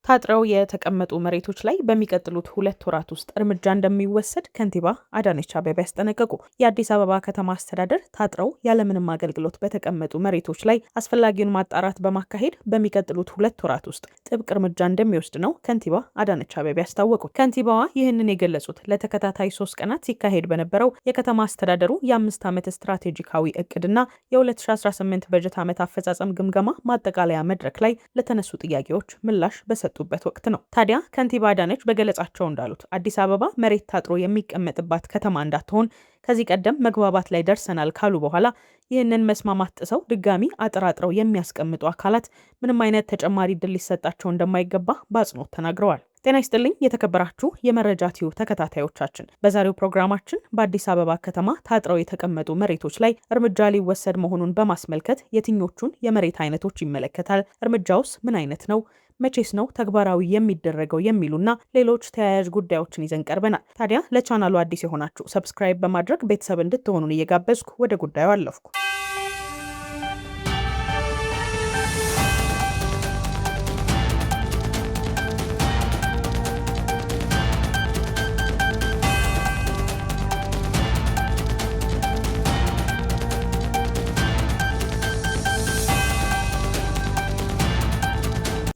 ታጥረው የተቀመጡ መሬቶች ላይ በሚቀጥሉት 2 ወራት ውስጥ እርምጃ እንደሚወሰድ ከንቲባ አዳነች አቤቤ አስጠነቀቁ። የአዲስ አበባ ከተማ አስተዳደር ታጥረው ያለምንም አገልግሎት በተቀመጡ መሬቶች ላይ አስፈላጊውን ማጣራት በማካሄድ በሚቀጥሉት 2 ወራት ውስጥ ጥብቅ እርምጃ እንደሚወስድ ነው ከንቲባ አዳነች አቤቤ አስታወቁት። ከንቲባዋ ይህንን የገለጹት ለተከታታይ 3 ቀናት ሲካሄድ በነበረው የከተማ አስተዳደሩ የ5 ዓመት ስትራቴጂካዊ እቅድና የ2018 በጀት ዓመት አፈጻጸም ግምገማ ማጠቃለያ መድረክ ላይ ለተነሱ ጥያቄዎች ምላሽ በሰጡበት ወቅት ነው። ታዲያ ከንቲባ አዳነች በገለጻቸው እንዳሉት አዲስ አበባ መሬት ታጥሮ የሚቀመጥባት ከተማ እንዳትሆን ከዚህ ቀደም መግባባት ላይ ደርሰናል ካሉ በኋላ ይህንን መስማማት ጥሰው ድጋሚ አጥራጥረው የሚያስቀምጡ አካላት ምንም አይነት ተጨማሪ ዕድል ሊሰጣቸው እንደማይገባ በአጽንኦት ተናግረዋል። ጤና ይስጥልኝ የተከበራችሁ የመረጃ ቲዩብ ተከታታዮቻችን፣ በዛሬው ፕሮግራማችን በአዲስ አበባ ከተማ ታጥረው የተቀመጡ መሬቶች ላይ እርምጃ ሊወሰድ መሆኑን በማስመልከት የትኞቹን የመሬት አይነቶች ይመለከታል? እርምጃውስ ምን አይነት ነው? መቼስ ነው ተግባራዊ የሚደረገው? የሚሉና ሌሎች ተያያዥ ጉዳዮችን ይዘን ቀርበናል። ታዲያ ለቻናሉ አዲስ የሆናችሁ ሰብስክራይብ በማድረግ ቤተሰብ እንድትሆኑን እየጋበዝኩ ወደ ጉዳዩ አለፍኩ።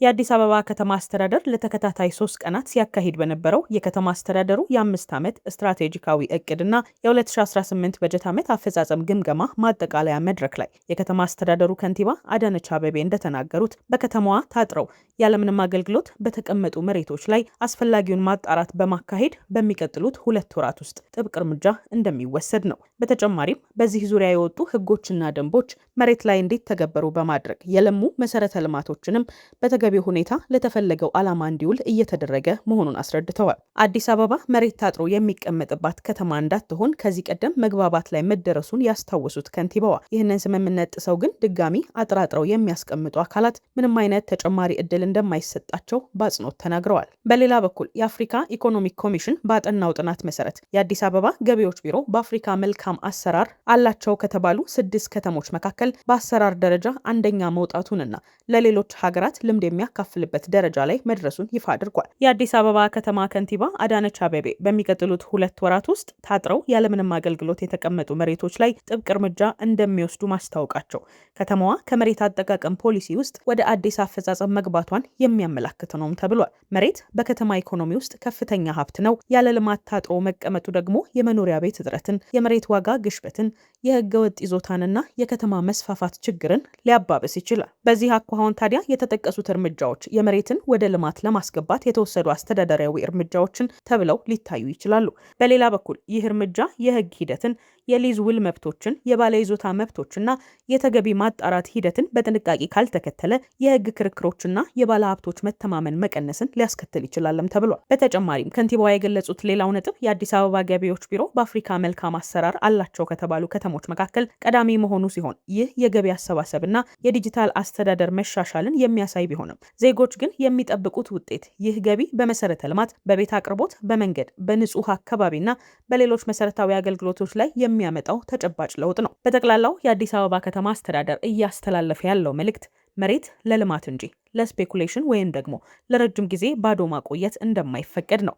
የአዲስ አበባ ከተማ አስተዳደር ለተከታታይ 3 ቀናት ሲያካሂድ በነበረው የከተማ አስተዳደሩ የ5 ዓመት ስትራቴጂካዊ እቅድና የ2018 በጀት ዓመት አፈጻጸም ግምገማ ማጠቃለያ መድረክ ላይ የከተማ አስተዳደሩ ከንቲባ አዳነች አቤቤ እንደተናገሩት በከተማዋ ታጥረው ያለምንም አገልግሎት በተቀመጡ መሬቶች ላይ አስፈላጊውን ማጣራት በማካሄድ በሚቀጥሉት 2 ወራት ውስጥ ጥብቅ እርምጃ እንደሚወሰድ ነው። በተጨማሪም በዚህ ዙሪያ የወጡ ሕጎችና ደንቦች መሬት ላይ እንዲተገበሩ በማድረግ የለሙ መሰረተ ልማቶችንም በተገቢ ሁኔታ ለተፈለገው ዓላማ እንዲውል እየተደረገ መሆኑን አስረድተዋል። አዲስ አበባ መሬት ታጥሮ የሚቀመጥባት ከተማ እንዳትሆን ከዚህ ቀደም መግባባት ላይ መደረሱን ያስታወሱት ከንቲባዋ ይህንን ስምምነት ጥሰው ግን ድጋሚ አጥራጥረው የሚያስቀምጡ አካላት ምንም አይነት ተጨማሪ ዕድል እንደማይሰጣቸው በአጽንኦት ተናግረዋል። በሌላ በኩል የአፍሪካ ኢኮኖሚክ ኮሚሽን ባጠናው ጥናት መሰረት የአዲስ አበባ ገቢዎች ቢሮ በአፍሪካ መልካም አሰራር አላቸው ከተባሉ 6 ከተሞች መካከል በአሰራር ደረጃ አንደኛ መውጣቱንና ለሌሎች ሀገራት ልምድ የሚያካፍልበት ደረጃ ላይ መድረሱን ይፋ አድርጓል። የአዲስ አበባ ከተማ ከንቲባ አዳነች አቤቤ በሚቀጥሉት 2 ወራት ውስጥ ታጥረው ያለምንም አገልግሎት የተቀመጡ መሬቶች ላይ ጥብቅ እርምጃ እንደሚወስዱ ማስታወቃቸው ከተማዋ ከመሬት አጠቃቀም ፖሊሲ ውስጥ ወደ አዲስ አፈጻጸም መግባቷን የሚያመላክት ነውም ተብሏል። መሬት በከተማ ኢኮኖሚ ውስጥ ከፍተኛ ሀብት ነው። ያለ ልማት ታጥሮ መቀመጡ ደግሞ የመኖሪያ ቤት እጥረትን፣ የመሬት ዋጋ ግሽበትን፣ የህገ ወጥ ይዞታንና የከተማ መስፋፋት ችግርን ሊያባብስ ይችላል። በዚህ አኳኋን ታዲያ የተጠቀሱት እርምጃዎች የመሬትን ወደ ልማት ለማስገባት የተወሰዱ አስተዳደራዊ እርምጃዎችን ተብለው ሊታዩ ይችላሉ። በሌላ በኩል ይህ እርምጃ የህግ ሂደትን፣ የሊዝ ውል መብቶችን፣ የባለ ይዞታ መብቶችና የተገቢ ማጣራት ሂደትን በጥንቃቄ ካልተከተለ የህግ ክርክሮችና የባለ ሀብቶች መተማመን መቀነስን ሊያስከትል ይችላልም ተብሏል። በተጨማሪም ከንቲባዋ የገለጹት ሌላው ነጥብ የአዲስ አበባ ገቢዎች ቢሮ በአፍሪካ መልካም አሰራር አላቸው ከተባሉ ከተሞች መካከል ቀዳሚ መሆኑ ሲሆን ይህ የገቢ አሰባሰብና የዲጂታል አስተዳደር መሻሻልን የሚያሳይ ቢሆንም ዜጎች ግን የሚጠብቁት ውጤት ይህ ገቢ በመሰረተ ልማት፣ በቤት አቅርቦት፣ በመንገድ፣ በንጹህ አካባቢና በሌሎች መሰረታዊ አገልግሎቶች ላይ የሚያመጣው ተጨባጭ ለውጥ ነው። በጠቅላላው የአዲስ አበባ ከተማ አስተዳደር እያስተላለፈ ያለው መልእክት መሬት ለልማት እንጂ ለስፔኩሌሽን ወይም ደግሞ ለረጅም ጊዜ ባዶ ማቆየት እንደማይፈቀድ ነው።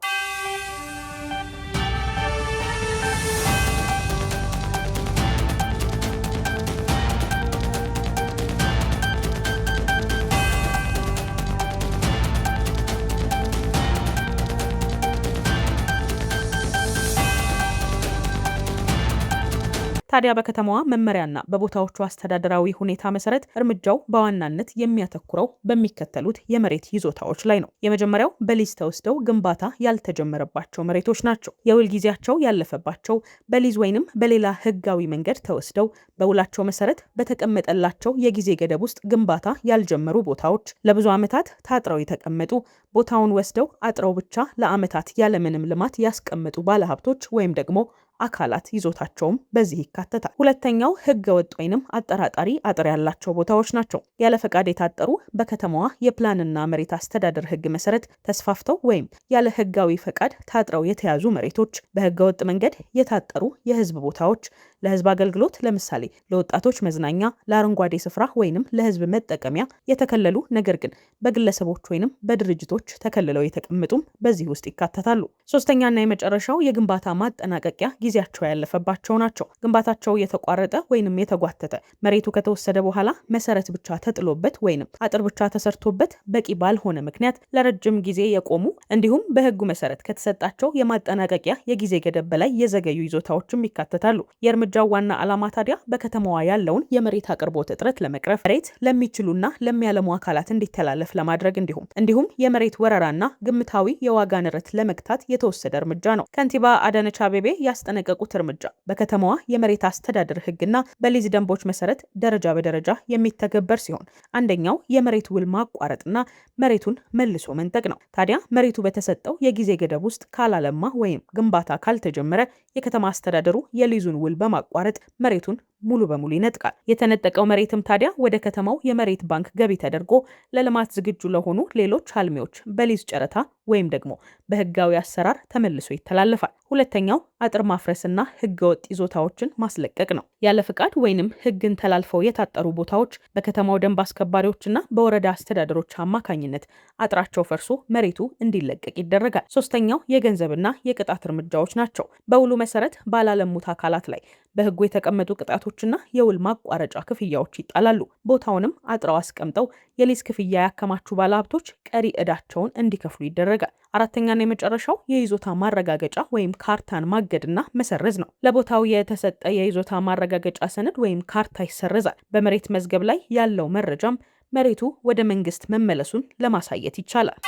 ታዲያ በከተማዋ መመሪያና በቦታዎቹ አስተዳደራዊ ሁኔታ መሰረት እርምጃው በዋናነት የሚያተኩረው በሚከተሉት የመሬት ይዞታዎች ላይ ነው። የመጀመሪያው በሊዝ ተወስደው ግንባታ ያልተጀመረባቸው መሬቶች ናቸው። የውል ጊዜያቸው ያለፈባቸው፣ በሊዝ ወይንም በሌላ ህጋዊ መንገድ ተወስደው በውላቸው መሰረት በተቀመጠላቸው የጊዜ ገደብ ውስጥ ግንባታ ያልጀመሩ ቦታዎች፣ ለብዙ ዓመታት ታጥረው የተቀመጡ፣ ቦታውን ወስደው አጥረው ብቻ ለዓመታት ያለምንም ልማት ያስቀመጡ ባለሀብቶች ወይም ደግሞ አካላት ይዞታቸውም በዚህ ይካተታል። ሁለተኛው ህገ ወጥ ወይንም አጠራጣሪ አጥር ያላቸው ቦታዎች ናቸው። ያለ ፈቃድ የታጠሩ፣ በከተማዋ የፕላንና መሬት አስተዳደር ህግ መሰረት ተስፋፍተው ወይም ያለ ህጋዊ ፈቃድ ታጥረው የተያዙ መሬቶች፣ በህገ ወጥ መንገድ የታጠሩ የህዝብ ቦታዎች፣ ለህዝብ አገልግሎት ለምሳሌ ለወጣቶች መዝናኛ፣ ለአረንጓዴ ስፍራ ወይንም ለህዝብ መጠቀሚያ የተከለሉ ነገር ግን በግለሰቦች ወይንም በድርጅቶች ተከልለው የተቀመጡም በዚህ ውስጥ ይካተታሉ። ሶስተኛና የመጨረሻው የግንባታ ማጠናቀቂያ ጊዜያቸው ያለፈባቸው ናቸው። ግንባታቸው የተቋረጠ ወይንም የተጓተተ፣ መሬቱ ከተወሰደ በኋላ መሰረት ብቻ ተጥሎበት ወይንም አጥር ብቻ ተሰርቶበት በቂ ባልሆነ ምክንያት ለረጅም ጊዜ የቆሙ እንዲሁም በህጉ መሰረት ከተሰጣቸው የማጠናቀቂያ የጊዜ ገደብ በላይ የዘገዩ ይዞታዎችም ይካተታሉ። የእርምጃው ዋና ዓላማ ታዲያ በከተማዋ ያለውን የመሬት አቅርቦት እጥረት ለመቅረፍ፣ መሬት ለሚችሉና ለሚያለሙ አካላት እንዲተላለፍ ለማድረግ እንዲሁም የመሬት ወረራና ግምታዊ የዋጋ ንረት ለመግታት የተወሰደ እርምጃ ነው። ከንቲባ አዳነች አቤቤ ያስጠነቀቁት እርምጃ በከተማዋ የመሬት አስተዳደር ህግና በሊዝ ደንቦች መሰረት ደረጃ በደረጃ የሚተገበር ሲሆን አንደኛው የመሬት ውል ማቋረጥና መሬቱን መልሶ መንጠቅ ነው። ታዲያ መሬቱ በተሰጠው የጊዜ ገደብ ውስጥ ካላለማ ወይም ግንባታ ካልተጀመረ የከተማ አስተዳደሩ የሊዙን ውል በማቋረጥ መሬቱን ሙሉ በሙሉ ይነጥቃል። የተነጠቀው መሬትም ታዲያ ወደ ከተማው የመሬት ባንክ ገቢ ተደርጎ ለልማት ዝግጁ ለሆኑ ሌሎች አልሚዎች በሊዝ ጨረታ ወይም ደግሞ በህጋዊ አሰራር ተመልሶ ይተላለፋል። ሁለተኛው አጥር ማፍረስና ህገወጥ ይዞታዎችን ማስለቀቅ ነው። ያለ ፍቃድ ወይንም ህግን ተላልፈው የታጠሩ ቦታዎች በከተማው ደንብ አስከባሪዎችና በወረዳ አስተዳደሮች አማካኝነት አጥራቸው ፈርሶ መሬቱ እንዲለቀቅ ይደረጋል። ሶስተኛው የገንዘብና የቅጣት እርምጃዎች ናቸው። በውሉ መሰረት ባላለሙት አካላት ላይ በህጉ የተቀመጡ ቅጣቶችና የውል ማቋረጫ ክፍያዎች ይጣላሉ። ቦታውንም አጥረው አስቀምጠው የሊዝ ክፍያ ያከማቹ ባለሀብቶች ቀሪ ዕዳቸውን እንዲከፍሉ ይደረጋል። አራተኛና የመጨረሻው የይዞታ ማረጋገጫ ወይም ካርታን ማገድና መሰረዝ ነው። ለቦታው የተሰጠ የይዞታ ማረጋገጫ ሰነድ ወይም ካርታ ይሰረዛል። በመሬት መዝገብ ላይ ያለው መረጃም መሬቱ ወደ መንግስት መመለሱን ለማሳየት ይቻላል።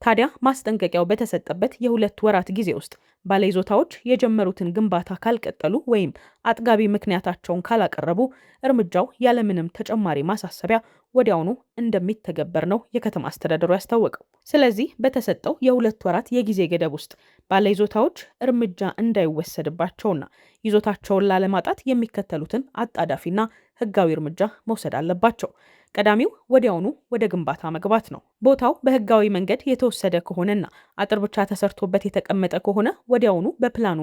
ታዲያ ማስጠንቀቂያው በተሰጠበት የ2 ወራት ጊዜ ውስጥ ባለይዞታዎች የጀመሩትን ግንባታ ካልቀጠሉ ወይም አጥጋቢ ምክንያታቸውን ካላቀረቡ እርምጃው ያለምንም ተጨማሪ ማሳሰቢያ ወዲያውኑ እንደሚተገበር ነው የከተማ አስተዳደሩ ያስታወቀው። ስለዚህ በተሰጠው የ2 ወራት የጊዜ ገደብ ውስጥ ባለይዞታዎች እርምጃ እንዳይወሰድባቸውና ይዞታቸውን ላለማጣት የሚከተሉትን አጣዳፊና ህጋዊ እርምጃ መውሰድ አለባቸው። ቀዳሚው ወዲያውኑ ወደ ግንባታ መግባት ነው። ቦታው በህጋዊ መንገድ የተወሰደ ከሆነና አጥር ብቻ ተሰርቶበት የተቀመጠ ከሆነ ወዲያውኑ በፕላኑ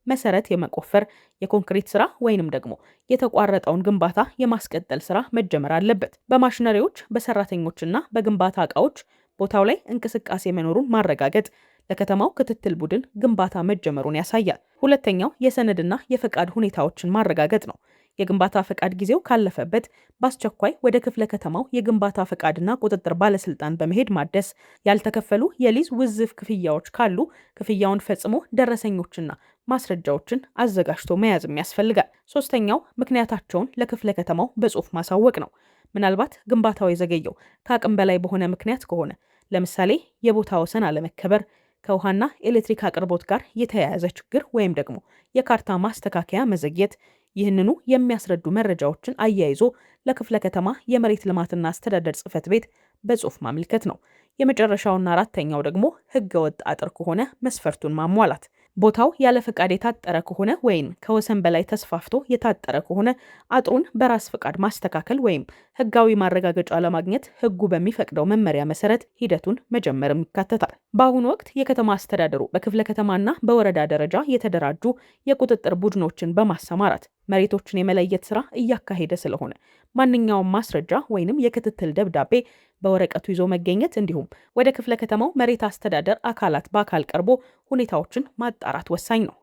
መሰረት የመቆፈር የኮንክሪት ስራ ወይንም ደግሞ የተቋረጠውን ግንባታ የማስቀጠል ስራ መጀመር አለበት። በማሽነሪዎች በሰራተኞችና በግንባታ እቃዎች ቦታው ላይ እንቅስቃሴ መኖሩን ማረጋገጥ ለከተማው ክትትል ቡድን ግንባታ መጀመሩን ያሳያል። ሁለተኛው የሰነድና የፈቃድ ሁኔታዎችን ማረጋገጥ ነው። የግንባታ ፈቃድ ጊዜው ካለፈበት በአስቸኳይ ወደ ክፍለ ከተማው የግንባታ ፈቃድና ቁጥጥር ባለስልጣን በመሄድ ማደስ፣ ያልተከፈሉ የሊዝ ውዝፍ ክፍያዎች ካሉ ክፍያውን ፈጽሞ ደረሰኞችና ማስረጃዎችን አዘጋጅቶ መያዝም ያስፈልጋል። ሶስተኛው ምክንያታቸውን ለክፍለ ከተማው በጽሁፍ ማሳወቅ ነው። ምናልባት ግንባታው የዘገየው ከአቅም በላይ በሆነ ምክንያት ከሆነ ለምሳሌ የቦታ ወሰን አለመከበር፣ ከውሃና ኤሌክትሪክ አቅርቦት ጋር የተያያዘ ችግር ወይም ደግሞ የካርታ ማስተካከያ መዘግየት፣ ይህንኑ የሚያስረዱ መረጃዎችን አያይዞ ለክፍለ ከተማ የመሬት ልማትና አስተዳደር ጽሕፈት ቤት በጽሁፍ ማመልከት ነው። የመጨረሻውና አራተኛው ደግሞ ህገወጥ አጥር ከሆነ መስፈርቱን ማሟላት። ቦታው ያለ ፈቃድ የታጠረ ከሆነ ወይም ከወሰን በላይ ተስፋፍቶ የታጠረ ከሆነ አጥሩን በራስ ፈቃድ ማስተካከል ወይም ህጋዊ ማረጋገጫ ለማግኘት ህጉ በሚፈቅደው መመሪያ መሰረት ሂደቱን መጀመርም ይካተታል። በአሁኑ ወቅት የከተማ አስተዳደሩ በክፍለ ከተማና በወረዳ ደረጃ የተደራጁ የቁጥጥር ቡድኖችን በማሰማራት መሬቶችን የመለየት ስራ እያካሄደ ስለሆነ ማንኛውም ማስረጃ ወይንም የክትትል ደብዳቤ በወረቀቱ ይዞ መገኘት እንዲሁም ወደ ክፍለ ከተማው መሬት አስተዳደር አካላት በአካል ቀርቦ ሁኔታዎችን ማጣራት ወሳኝ ነው።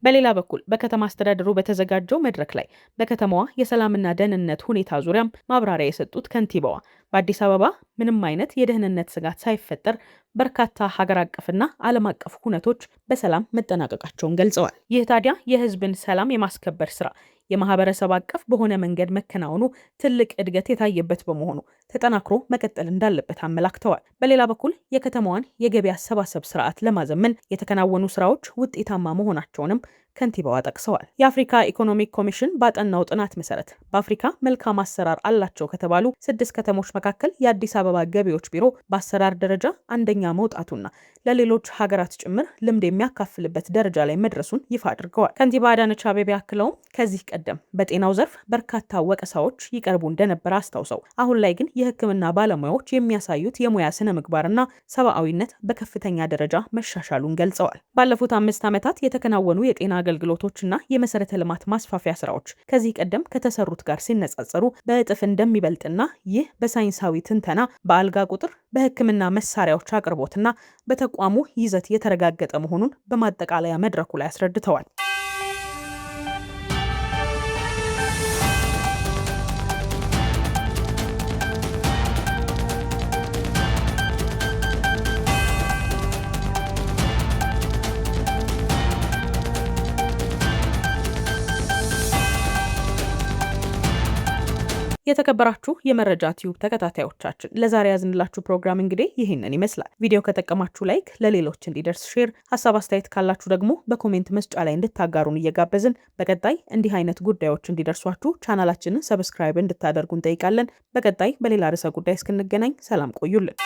በሌላ በኩል በከተማ አስተዳደሩ በተዘጋጀው መድረክ ላይ በከተማዋ የሰላምና ደህንነት ሁኔታ ዙሪያም ማብራሪያ የሰጡት ከንቲባዋ በአዲስ አበባ ምንም አይነት የደህንነት ስጋት ሳይፈጠር በርካታ ሀገር አቀፍና ዓለም አቀፍ ሁነቶች በሰላም መጠናቀቃቸውን ገልጸዋል። ይህ ታዲያ የህዝብን ሰላም የማስከበር ስራ የማህበረሰብ አቀፍ በሆነ መንገድ መከናወኑ ትልቅ እድገት የታየበት በመሆኑ ተጠናክሮ መቀጠል እንዳለበት አመላክተዋል። በሌላ በኩል የከተማዋን የገቢ አሰባሰብ ስርዓት ለማዘመን የተከናወኑ ስራዎች ውጤታማ መሆናቸውንም ከንቲባዋ ጠቅሰዋል። የአፍሪካ ኢኮኖሚክ ኮሚሽን ባጠናው ጥናት መሰረት በአፍሪካ መልካም አሰራር አላቸው ከተባሉ 6 ከተሞች መካከል የአዲስ አበባ ገቢዎች ቢሮ በአሰራር ደረጃ አንደኛ መውጣቱና ለሌሎች ሀገራት ጭምር ልምድ የሚያካፍልበት ደረጃ ላይ መድረሱን ይፋ አድርገዋል። ከንቲባ አዳነች አቤቤ አክለውም ከዚህ ቀደም በጤናው ዘርፍ በርካታ ወቀሳዎች ይቀርቡ እንደነበረ አስታውሰው አሁን ላይ ግን የሕክምና ባለሙያዎች የሚያሳዩት የሙያ ስነ ምግባርና ሰብአዊነት በከፍተኛ ደረጃ መሻሻሉን ገልጸዋል። ባለፉት 5 ዓመታት የተከናወኑ የጤና አገልግሎቶችና የመሰረተ ልማት ማስፋፊያ ስራዎች ከዚህ ቀደም ከተሰሩት ጋር ሲነጻጸሩ በእጥፍ እንደሚበልጥና ይህ በሳይንሳዊ ትንተና፣ በአልጋ ቁጥር፣ በሕክምና መሳሪያዎች አቅርቦትና በተቋሙ ይዘት የተረጋገጠ መሆኑን በማጠቃለያ መድረኩ ላይ አስረድተዋል። የተከበራችሁ የመረጃ ቲዩብ ተከታታዮቻችን ለዛሬ ያዝንላችሁ ፕሮግራም እንግዲህ ይህንን ይመስላል። ቪዲዮ ከጠቀማችሁ ላይክ፣ ለሌሎች እንዲደርስ ሼር፣ ሀሳብ አስተያየት ካላችሁ ደግሞ በኮሜንት መስጫ ላይ እንድታጋሩን እየጋበዝን በቀጣይ እንዲህ አይነት ጉዳዮች እንዲደርሷችሁ ቻናላችንን ሰብስክራይብ እንድታደርጉ እንጠይቃለን። በቀጣይ በሌላ ርዕሰ ጉዳይ እስክንገናኝ ሰላም ቆዩልን።